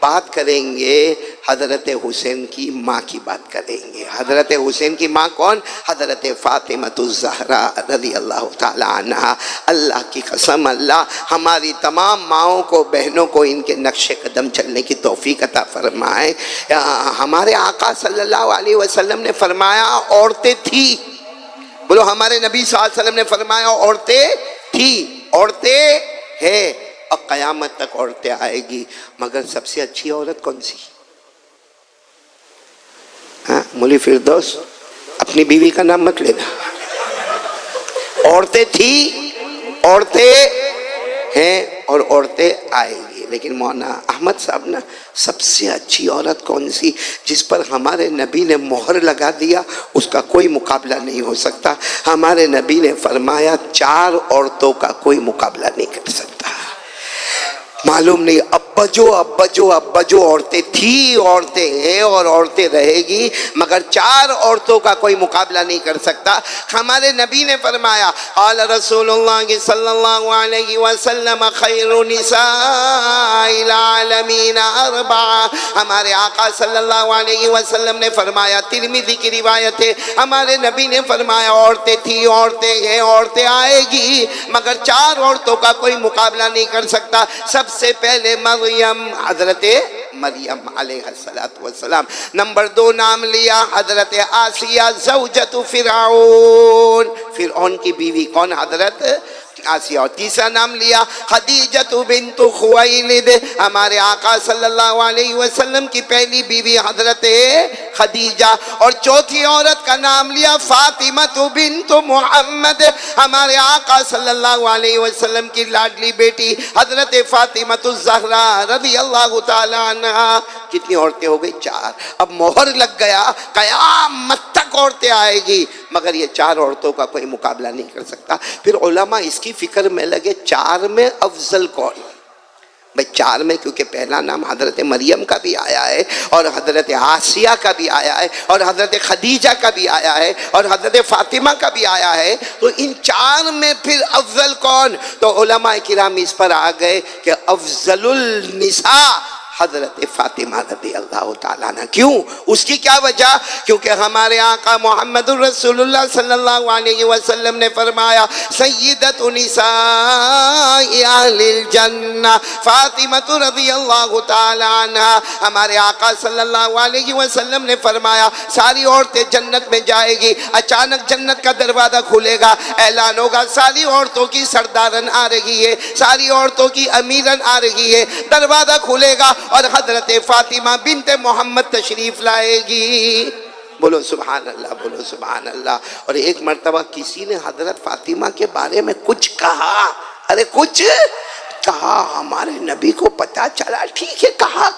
بات کریں گے حضرت حسین کی ماں کی بات کریں گے۔ حضرت حسین کی ماں کون؟ حضرت فاطمۃ الزہرا رضی اللہ تعالی عنہا۔ اللہ کی قسم اللہ ہماری تمام ماؤں کو، بہنوں کو ان کے نقش قدم چلنے کی توفیق عطا فرمائے۔ ہمارے آقا صلی اللہ علیہ وسلم نے فرمایا عورتیں تھی، بولو ہمارے نبی صلی اللہ علیہ وسلم نے فرمایا عورتیں تھی، عورتیں ہیں، اور قیامت تک عورتیں آئے گی، مگر سب سے اچھی عورت کون سی؟ ہاں مولی فردوس، اپنی بیوی کا نام مت لینا۔ عورتیں تھی، عورتیں ہیں، اور عورتیں آئے گی، لیکن مولانا احمد صاحب نا سب سے اچھی عورت کون سی جس پر ہمارے نبی نے مہر لگا دیا، اس کا کوئی مقابلہ نہیں ہو سکتا۔ ہمارے نبی نے فرمایا 4 عورتوں کا کوئی مقابلہ نہیں کر سکتا۔ معلوم نہیں اب جو عورتیں تھی، عورتیں ہیں اور عورتیں رہے گی، مگر 4 عورتوں کا کوئی مقابلہ نہیں کر سکتا۔ ہمارے نبی نے فرمایا قال رسول اللہ صلی اللہ علیہ وسلم خیر نساء العالمین 4۔ ہمارے آقا صلی اللہ علیہ وسلم نے فرمایا، ترمذی کی روایت ہے، ہمارے نبی نے فرمایا عورتیں تھی، عورتیں ہیں، عورتیں آئے گی، مگر 4 عورتوں کا کوئی مقابلہ نہیں کر سکتا۔ سب سے پہلے مریم، حضرت مریم علیہ السلام۔ نمبر 2 نام لیا حضرت آسیہ زوجۃ فرعون کی بیوی کون؟ حضرت آسیہ۔ اور تیسرا نام لیا خدیجہ بنت خویلد، ہمارے آقا صلی اللہ علیہ وسلم کی پہلی بیوی حضرت خدیجہ۔ اور چوتھی عورت کا نام لیا فاطمہ بنت محمد، ہمارے آقا صلی اللہ علیہ وسلم کی لاڈلی بیٹی حضرت فاطمہ الزہرا رضی اللہ تعالی عنہا۔ کتنی عورتیں ہو گئی؟ 4۔ اب مہر لگ گیا، قیامت تک عورتیں آئے گی، مگر یہ 4 عورتوں کا کوئی مقابلہ نہیں کر سکتا۔ پھر علماء اس کی فکر میں لگے 4 میں افضل کون؟ بھئی 4 میں کیونکہ پہلا نام حضرت مریم کا بھی آیا ہے، اور حضرت آسیہ کا بھی آیا ہے، اور حضرت خدیجہ کا بھی آیا ہے، اور حضرت فاطمہ کا بھی آیا ہے، تو ان 4 میں پھر افضل کون؟ تو علماء کرام اس پر آ گئے کہ افضل النساء حضرت فاطمہ رضی اللہ تعالیٰ عنہ۔ کیوں؟ اس کی کیا وجہ؟ کیونکہ ہمارے آقا محمد الرسول اللہ صلی اللہ علیہ وسلم نے فرمایا سیدۃ نساء اہل الجنہ فاطمہ رضی اللہ تعالیٰ عنہ۔ ہمارے آقا صلی اللہ علیہ وسلم نے فرمایا ساری عورتیں جنت میں جائے گی، اچانک جنت کا دروازہ کھلے گا، اعلان ہوگا ساری عورتوں کی سردارن آ رہی ہے، ساری عورتوں کی امیرن آ رہی ہے، دروازہ کھلے گا اور حضرت فاطمہ بنت محمد تشریف لائے گی۔ بولو سبحان اللہ، بولو سبحان اللہ۔ اور ایک مرتبہ کسی نے حضرت فاطمہ کے بارے میں کچھ کہا، ارے کچھ کہا، ہمارے نبی کو پتا چلا، ٹھیک ہے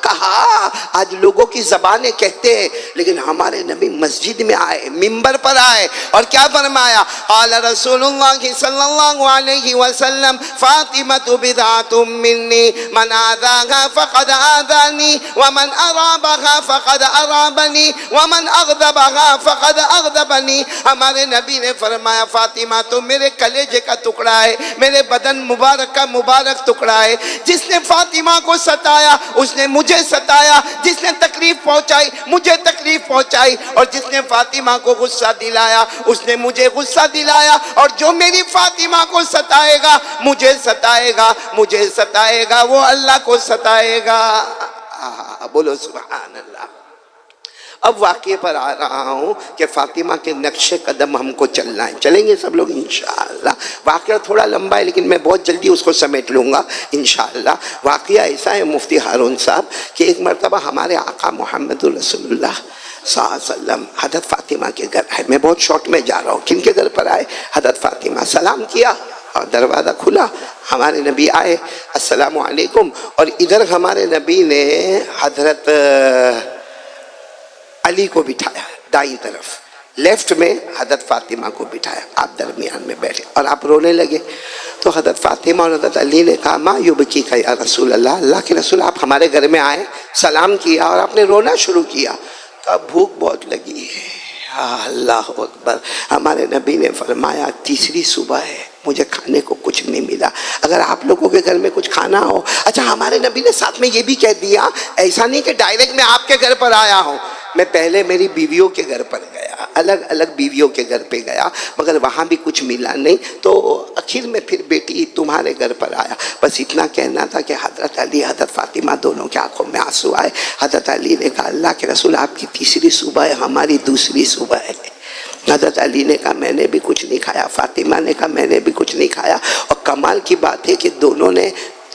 کہا، آج لوگوں کی زبانیں کہتے ہیں، لیکن ہمارے نبی مسجد میں آئے، منبر پر آئے، اور کیا فرمایا؟ قال رسول اللہ صلی اللہ علیہ وسلم فاطمۃ بضعۃ منی من آذاها فقد آذانی ومن ارابها فقد ارابنی ومن اغضبها فقد اغضبنی۔ ہمارے نبی نے فرمایا فاطمہ تو میرے کلیجے کا ٹکڑا ہے، میرے بدن مبارک کا مبارک ٹکڑا ہے، جس نے فاطمہ کو ستایا اس نے مجھے ستایا، جس نے تکلیف پہنچائی مجھے تکلیف پہنچائی، اور جس نے فاطمہ کو غصہ دلایا اس نے مجھے غصہ دلایا، اور جو میری فاطمہ کو ستائے گا مجھے ستائے گا، مجھے ستائے گا وہ اللہ کو ستائے گا۔ بولو سبحان اللہ۔ اب واقعے پر آ رہا ہوں کہ فاطمہ کے نقش قدم ہم کو چلنا ہے، چلیں گے سب لوگ انشاءاللہ۔ واقعہ تھوڑا لمبا ہے لیکن میں بہت جلدی اس کو سمیٹ لوں گا انشاءاللہ۔ واقعہ ایسا ہے مفتی ہارون صاحب کہ ایک مرتبہ ہمارے آقا محمد رسول اللہ صلی اللہ علیہ وسلم حضرت فاطمہ کے گھر آئے، میں بہت شارٹ میں جا رہا ہوں، کن کے گھر پر آئے؟ حضرت فاطمہ۔ سلام کیا اور دروازہ کھلا، ہمارے نبی آئے، السلام علیکم، اور ادھر ہمارے نبی نے حضرت علی کو بٹھایا دائیں طرف، لیفٹ میں حضرت فاطمہ کو بٹھایا، آپ درمیان میں بیٹھے اور آپ رونے لگے۔ تو حضرت فاطمہ اور حضرت علی نے کہا ما یبکیک یا رسول اللہ، اللہ کے رسول آپ ہمارے گھر میں آئے، سلام کیا اور آپ نے رونا شروع کیا۔ تو اب بھوک بہت لگی ہے، اللہ اکبر۔ ہمارے نبی نے فرمایا تیسری صبح ہے، مجھے کھانے کو کچھ نہیں ملا۔ اگر آپ لوگوں کے گھر میں کچھ کھانا ہو، اچھا ہمارے نبی نے ساتھ میں یہ بھی کہہ دیا، ایسا نہیں کہ ڈائریکٹ میں آپ کے گھر پر آیا ہوں، میں پہلے میری بیویوں کے گھر پر گیا، الگ الگ بیویوں کے گھر پہ گیا، مگر وہاں بھی کچھ ملا نہیں، تو آخر میں پھر بیٹی تمہارے گھر پر آیا۔ بس اتنا کہنا تھا کہ حضرت علی حضرت فاطمہ دونوں کی آنکھوں میں آنسو آئے۔ حضرت علی نے کہا اللہ کے رسول آپ کی تیسری صبح ہے، ہماری دوسری صبح ہے۔ حضرت علی نے کہا میں نے بھی کچھ نہیں کھایا، فاطمہ نے کہا میں نے بھی کچھ نہیں کھایا، اور کمال کی بات ہے کہ دونوں نے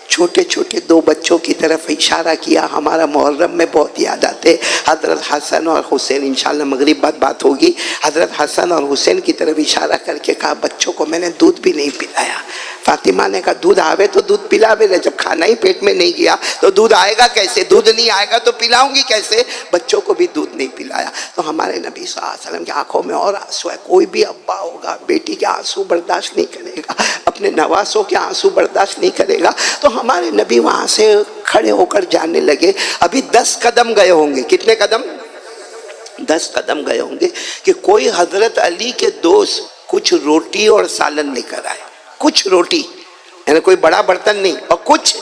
چھوٹے چھوٹے دو بچوں کی طرف اشارہ کیا، ہمارا محرم میں بہت یاد آتے، حضرت حسن اور حسین، انشاءاللہ مغرب بعد بات ہوگی، حضرت حسن اور حسین کی طرف اشارہ کر کے کہا بچوں کو میں نے دودھ بھی نہیں پلایا۔ فاطمہ نے کہا دودھ آوے تو دودھ پلا بھی لے، جب کھانا ہی پیٹ میں نہیں گیا تو دودھ آئے گا کیسے، دودھ نہیں آئے گا تو پلاؤں گی کیسے، بچوں کو بھی دودھ نہیں پلایا۔ تو ہمارے نبی صلی اللہ علیہ وسلم کی آنکھوں میں اور آنسو ہے۔ کوئی بھی ابا ہوگا بیٹی کے آنسو برداشت نہیں کرے گا، اپنے نواسوں کے آنسو برداشت نہیں کرے گا، تو ہمارے نبی وہاں سے کھڑے ہو کر جانے لگے۔ ابھی 10 قدم گئے ہوں گے، کتنے قدم؟ 10 قدم گئے ہوں گے کہ کوئی حضرت علی کے دوست کچھ روٹی اور سالن لے کر آئے، کچھ روٹی، یعنی کوئی بڑا برتن نہیں، اور کچھ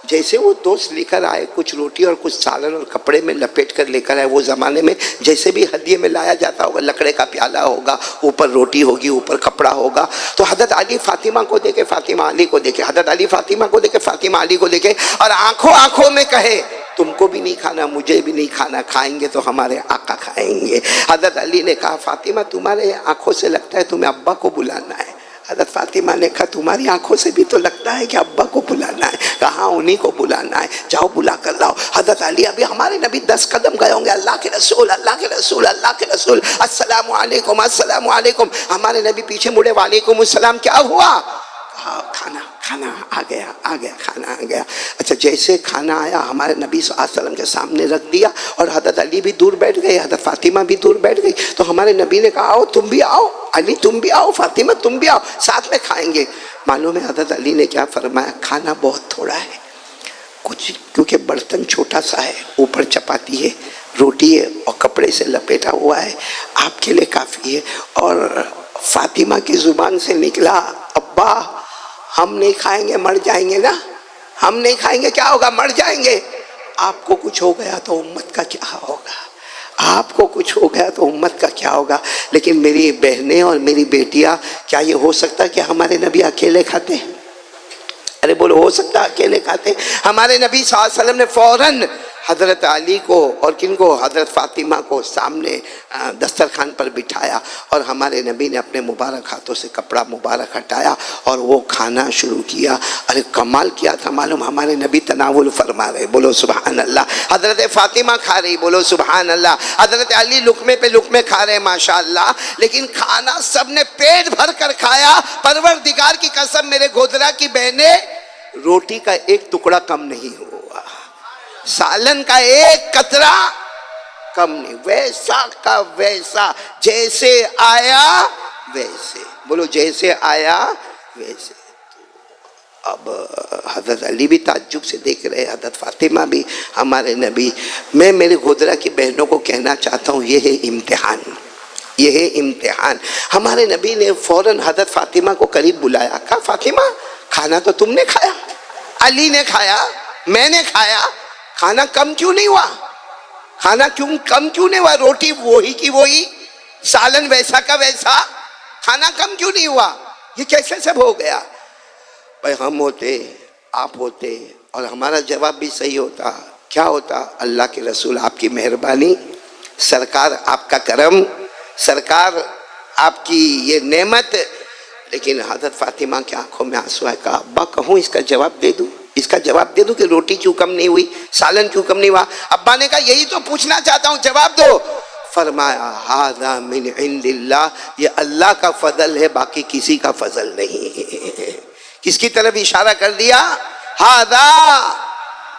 جیسے وہ دوست لے کر آئے کچھ روٹی اور کچھ سالن اور کپڑے میں لپیٹ کر لے کر آئے۔ وہ زمانے میں جیسے بھی ہدیے میں لایا جاتا ہوگا، لکڑے کا پیالہ ہوگا، اوپر روٹی ہوگی، اوپر کپڑا ہوگا، تو حضرت علی فاطمہ کو دیکھے، فاطمہ علی کو دیکھے، حضرت علی فاطمہ کو دیکھے، فاطمہ علی کو دیکھے، اور آنکھوں آنکھوں میں کہے تم کو بھی نہیں کھانا، مجھے بھی نہیں کھانا، کھائیں گے تو ہمارے آقا کھائیں گے۔ حضرت علی نے کہا فاطمہ تمہارے آنکھوں سے لگتا ہے تمہیں ابا کو بلانا ہے۔ حضرت فاطمہ نے کہا تمہاری آنکھوں سے بھی تو لگتا ہے کہ ابا کو بلانا ہے۔ کہا انہی کو بلانا ہے، جاؤ بلا کر لاؤ۔ حضرت علی ابھی ہمارے نبی 10 قدم گئے ہوں گے، اللہ کے رسول، اللہ کے رسول، اللہ کے رسول، السلام علیکم، السلام علیکم۔ ہمارے نبی پیچھے مڑے، وعلیکم السلام، کیا ہوا؟ کہا کھانا آ گیا، کھانا آ گیا۔ اچھا جیسے کھانا آیا ہمارے نبی صلی اللہ علیہ وسلم کے سامنے رکھ دیا، اور حضرت علی بھی دور بیٹھ گئے، حضرت فاطمہ بھی دور بیٹھ گئی، تو ہمارے نبی نے کہا آؤ تم بھی آؤ، علی تم بھی آؤ، فاطمہ تم بھی آؤ، ساتھ میں کھائیں گے۔ معلوم ہے حضرت علی نے کیا فرمایا؟ کھانا بہت تھوڑا ہے، کچھ کیونکہ برتن چھوٹا سا ہے، اوپر چپاتی ہے، روٹی ہے، اور کپڑے سے لپیٹا ہوا ہے، آپ کے لیے کافی ہے۔ اور فاطمہ کی زبان سے نکلا ابا ہم نہیں کھائیں گے، مر جائیں گے نا، ہم نہیں کھائیں گے کیا ہوگا، مر جائیں گے۔ آپ کو کچھ ہو گیا تو امت کا کیا ہوگا، آپ کو کچھ ہو گیا تو امت کا کیا ہوگا۔ لیکن میری بہنیں اور میری بیٹیاں، کیا یہ ہو سکتا کہ ہمارے نبی اکیلے کھاتے؟ ارے بولو ہو سکتا اکیلے کھاتے؟ ہمارے نبی صلی اللہ علیہ وسلم نے فوراً حضرت علی کو اور کن کو، حضرت فاطمہ کو سامنے دسترخوان پر بٹھایا، اور ہمارے نبی نے اپنے مبارک ہاتھوں سے کپڑا مبارک ہٹایا اور وہ کھانا شروع کیا۔ ارے کمال کیا تھا معلوم، ہمارے نبی تناول فرما رہے، بولو سبحان اللہ، حضرت فاطمہ کھا رہی، بولو سبحان اللہ، حضرت علی لقمے پہ لقمے کھا رہے ماشاءاللہ، لیکن کھانا سب نے پیٹ بھر کر کھایا۔ پروردگار کی قسم میرے گودرا کی بہنیں، روٹی کا ایک ٹکڑا کم نہیں ہوا، سالن کا ایک قطرہ کم نہیں، ویسا کا ویسا، جیسے آیا ویسے، بولو جیسے آیا ویسے۔ اب حضرت علی بھی تعجب سے دیکھ رہے، حضرت فاطمہ بھی، ہمارے نبی۔ میں میرے گودرا کی بہنوں کو کہنا چاہتا ہوں یہ ہے امتحان، یہ ہے امتحان۔ ہمارے نبی نے فوراً حضرت فاطمہ کو قریب بلایا، کہا فاطمہ کھانا تو تم نے کھایا، علی نے کھایا، میں نے کھایا، کھانا کم کیوں نہیں ہوا؟ کھانا کم کیوں نہیں ہوا؟ روٹی وہی کی وہی، سالن ویسا کا ویسا، کھانا کم کیوں نہیں ہوا؟ یہ کیسے سب ہو گیا؟ بھائی ہم ہوتے، آپ ہوتے، اور ہمارا جواب بھی صحیح ہوتا، کیا ہوتا؟ اللہ کے رسول آپ کی مہربانی، سرکار آپ کا کرم، سرکار آپ کی یہ نعمت۔ لیکن حضرت فاطمہ کی آنکھوں میں آنسو ہے، کہا ابا کہوں اس کا جواب دے دوں، اس کا جواب دے دوں کہ روٹی کیوں کم نہیں ہوئی، سالن کیوں کم نہیں ہوا؟ ابا نے کہا یہی تو پوچھنا چاہتا ہوں، جواب دو۔ فرمایا ھذا من عند اللہ، یہ اللہ کا فضل ہے، باقی کسی کا فضل نہیں۔ کس کی طرف اشارہ کر دیا؟ ھذا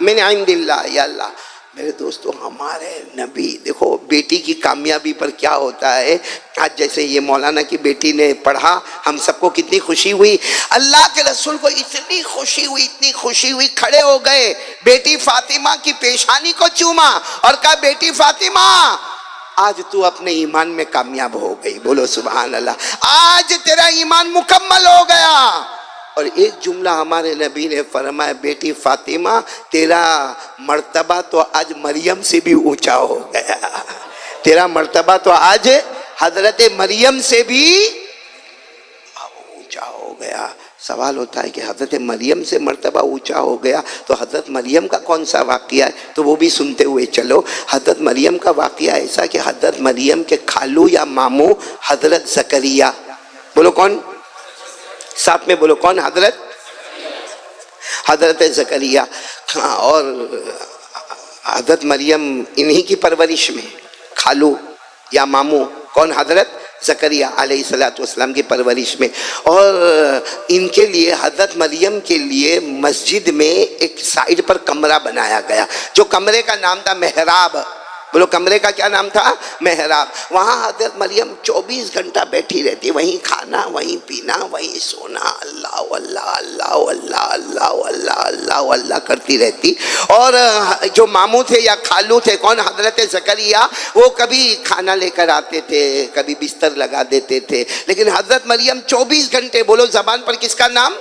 من عند اللہ، یا اللہ۔ میرے دوستو ہمارے نبی، دیکھو بیٹی کی کامیابی پر کیا ہوتا ہے۔ آج جیسے یہ مولانا کی بیٹی نے پڑھا، ہم سب کو کتنی خوشی ہوئی، اللہ کے رسول کو اتنی خوشی ہوئی، اتنی خوشی ہوئی، کھڑے ہو گئے، بیٹی فاطمہ کی پیشانی کو چوما اور کہا بیٹی فاطمہ آج تو اپنے ایمان میں کامیاب ہو گئی، بولو سبحان اللہ، آج تیرا ایمان مکمل ہو گیا۔ اور ایک جملہ ہمارے نبی نے فرمایا، بیٹی فاطمہ تیرا مرتبہ تو آج مریم سے بھی اونچا ہو گیا، تیرا مرتبہ تو آج حضرت مریم سے بھی اونچا ہو گیا۔ سوال ہوتا ہے کہ حضرت مریم سے مرتبہ اونچا ہو گیا تو حضرت مریم کا کون سا واقعہ ہے، تو وہ بھی سنتے ہوئے چلو۔ حضرت مریم کا واقعہ ایسا کہ حضرت مریم کے خالو یا ماموں حضرت زکریا، بولو کون، ساتھ میں بولو کون، حضرت زکریا، اور حضرت مریم انہی کی پرورش میں، خالو یا ماموں کون، حضرت زکریا علیہ السلام کی پرورش میں۔ اور ان کے لیے، حضرت مریم کے لیے مسجد میں ایک سائڈ پر کمرہ بنایا گیا، جو کمرے کا نام تھا محراب، بولو کمرے کا کیا نام تھا، محراب۔ وہاں حضرت مریم 24 گھنٹہ بیٹھی رہتی، وہیں کھانا، وہیں پینا، وہیں سونا، اللہ اللہ اللہ اللہ اللہ اللہ اللہ اللہ کرتی رہتی۔ اور جو ماموں تھے یا خالو تھے کون، حضرت زکریا، وہ کبھی کھانا لے کر آتے تھے، کبھی بستر لگا دیتے تھے، لیکن حضرت مریم 24 گھنٹے، بولو زبان پر کس کا نام،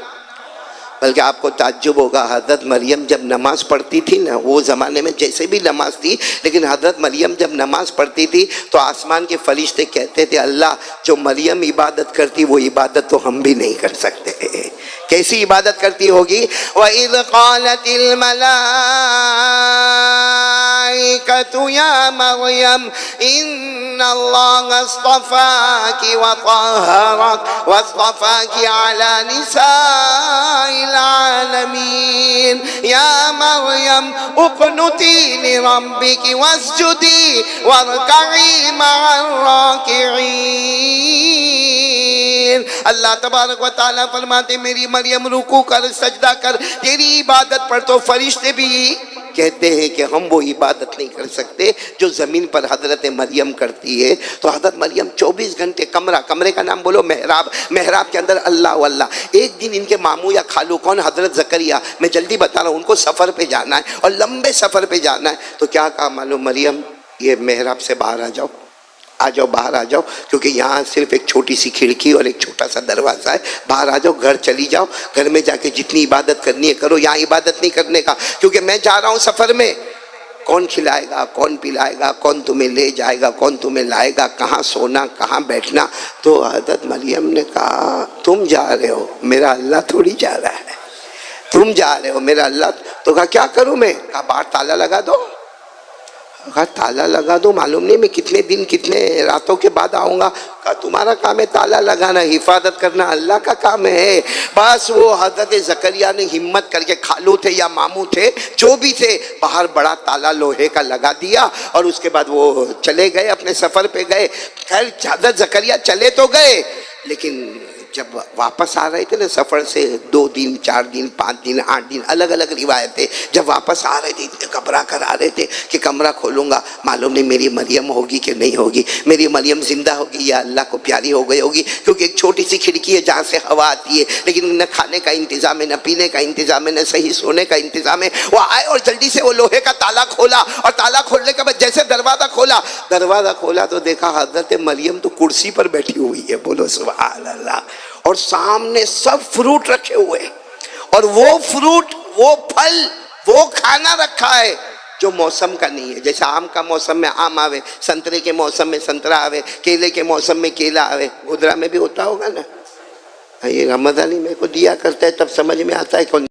بلکہ آپ کو تعجب ہوگا، حضرت مریم جب نماز پڑھتی تھی نا، وہ زمانے میں جیسے بھی نماز تھی، لیکن حضرت مریم جب نماز پڑھتی تھی تو آسمان کے فرشتے کہتے تھے، اللہ جو مریم عبادت کرتی وہ عبادت تو ہم بھی نہیں کر سکتے۔ کیسی عبادت کرتی ہوگی؟ وَإِذْ قَالَتِ الْمَلَائِكَةُ يَا مَرْيَمْ إِنَّ اللَّهَ اصْطَفَاكِ وَطَهَّرَكِ وَاصْطَفَاكِ عَلَى نِسَاءِ العالمين يا مريم اقنتي لربك واسجدي واركعي مع الراكعين۔ اللہ تبارک و تعالیٰ فرماتے میری مریم رکوع کر، سجدہ کر، تیری عبادت پر تو فرشتے بھی کہتے ہیں کہ ہم وہ عبادت نہیں کر سکتے جو زمین پر حضرت مریم کرتی ہے۔ تو حضرت مریم 24 گھنٹے کمرے کا نام بولو محراب، محراب کے اندر اللہ واللہ۔ ایک دن ان کے ماموں یا خالو کون، حضرت زکریا، میں جلدی بتا رہا ہوں، ان کو سفر پہ جانا ہے اور لمبے سفر پہ جانا ہے، تو کیا کہا معلوم، مریم یہ محراب سے باہر آ جاؤ، باہر آ جاؤ، کیونکہ یہاں صرف ایک چھوٹی سی کھڑکی اور ایک چھوٹا سا دروازہ ہے، باہر آ جاؤ، گھر چلی جاؤ، گھر میں جا کے جتنی عبادت کرنی ہے کرو، یہاں عبادت نہیں کرنے کا، کیونکہ میں جا رہا ہوں سفر میں، کون کھلائے گا، کون پلائے گا، کون تمہیں لے جائے گا، کون تمہیں لائے گا، کہاں سونا، کہاں بیٹھنا۔ تو حضرت مریم نے کہا تم جا رہے ہو، میرا اللہ تھوڑی جا رہا ہے، تم جا رہے ہو، میرا اللہ۔ تو کہا کیا کروں میں، کہا باہر تالا لگا دو، کہا تالا لگا دو، معلوم نہیں میں کتنے دن کتنے راتوں کے بعد آؤں گا، کہا تمہارا کام ہے تالا لگانا، حفاظت کرنا اللہ کا کام ہے۔ بس وہ حضرت زکریا نے ہمت کر کے، خالو تھے یا ماموں تھے جو بھی تھے، باہر بڑا تالا لوہے کا لگا دیا، اور اس کے بعد وہ چلے گئے، اپنے سفر پہ گئے۔ خیر حضرت زکریا چلے تو گئے، لیکن جب واپس آ رہے تھے نا سفر سے، 2 دن 4 دن 5 دن 8 دن، الگ الگ روایتیں، جب واپس آ رہے تھے اتنے گھبرا کر آ رہے تھے کہ کمرہ کھولوں گا، معلوم نہیں میری مریم ہوگی کہ نہیں ہوگی، میری مریم زندہ ہوگی یا اللہ کو پیاری ہو گئی ہوگی، کیونکہ ایک چھوٹی سی کھڑکی ہے جہاں سے ہوا آتی ہے، لیکن نہ کھانے کا انتظام ہے، نہ پینے کا انتظام ہے، نہ صحیح سونے کا انتظام ہے۔ وہ آئے اور جلدی سے وہ لوہے کا تالا کھولا، اور تالا کھولنے کے بعد جیسے دروازہ کھولا تو دیکھا حضرت مریم تو کرسی پر بیٹھی ہوئی ہے، بولو سبحان اللہ، اور سامنے سب فروٹ رکھے ہوئے، اور وہ فروٹ، وہ پھل، وہ کھانا رکھا ہے جو موسم کا نہیں ہے، جیسے آم کا موسم میں آم آوے، سنترے کے موسم میں سنترا آوے، کیلے کے موسم میں کیلا آوے، گودرا میں بھی ہوتا ہوگا نا، یہ رمضانی میرے کو دیا کرتا ہے تب سمجھ میں آتا ہے کون